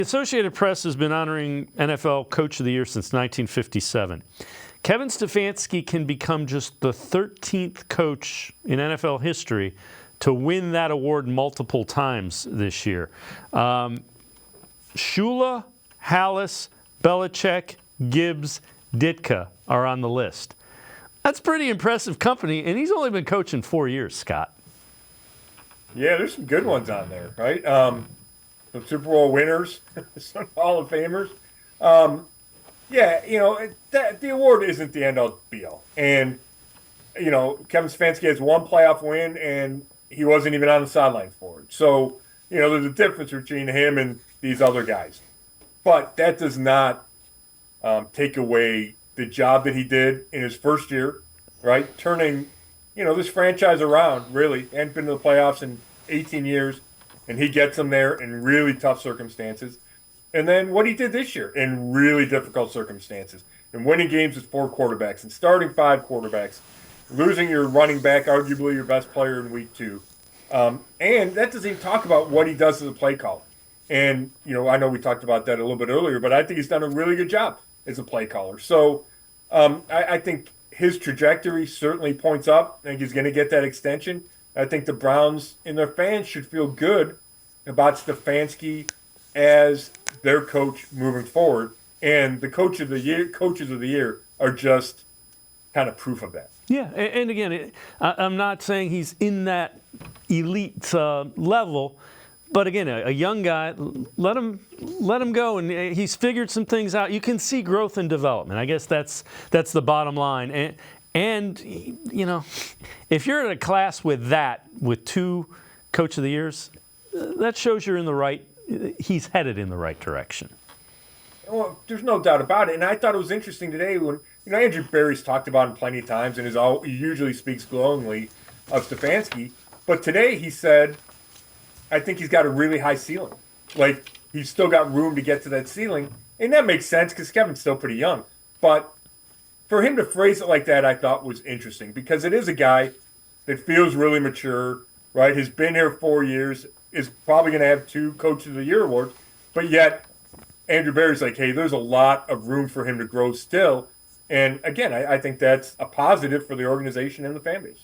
The Associated Press has been honoring NFL Coach of the Year since 1957. Kevin Stefanski can become just the 13th coach in NFL history to win that award multiple times this year. Shula, Hallis, Belichick, Gibbs, Ditka are on the list. That's pretty impressive company, and he's only been coaching 4 years, Scott. Yeah, there's some good ones on there, right? Some Super Bowl winners, some Hall of Famers. Yeah, the award isn't the end-all be-all. And, Kevin Stefanski has one playoff win, and he wasn't even on the sideline for it. So, there's a difference between him and these other guys. But that does not take away the job that he did in his first year, right? Turning, this franchise around, really. Hadn't been to the playoffs in 18 years, and he gets them there in really tough circumstances. And then what he did this year in really difficult circumstances, and winning games with 4 quarterbacks and starting 5 quarterbacks, losing your running back, arguably your best player in week 2. And that doesn't even talk about what he does as a play caller. And, I know we talked about that a little bit earlier, but I think he's done a really good job as a play caller. So I think his trajectory certainly points up. I think he's going to get that extension. I think the Browns and their fans should feel good about Stefanski as their coach moving forward. And the coaches of the year are just kind of proof of that. Yeah, and again, I'm not saying he's in that elite level, but again, a young guy, let him go, and he's figured some things out. You can see growth and development. I guess that's the bottom line. And if you're in a class with 2 Coach of the Years, that shows you're in the right. He's headed in the right direction. Well, there's no doubt about it. And I thought it was interesting today when Andrew Berry's talked about him plenty of times, and he usually speaks glowingly of Stefanski. But today he said, I think he's got a really high ceiling. Like, he's still got room to get to that ceiling. And that makes sense because Kevin's still pretty young. But for him to phrase it like that, I thought was interesting because it is a guy that feels really mature, right? Has been here 4 years, is probably going to have 2 Coach of the Year awards. But yet, Andrew Berry's like, hey, there's a lot of room for him to grow still. And again, I think that's a positive for the organization and the fan base.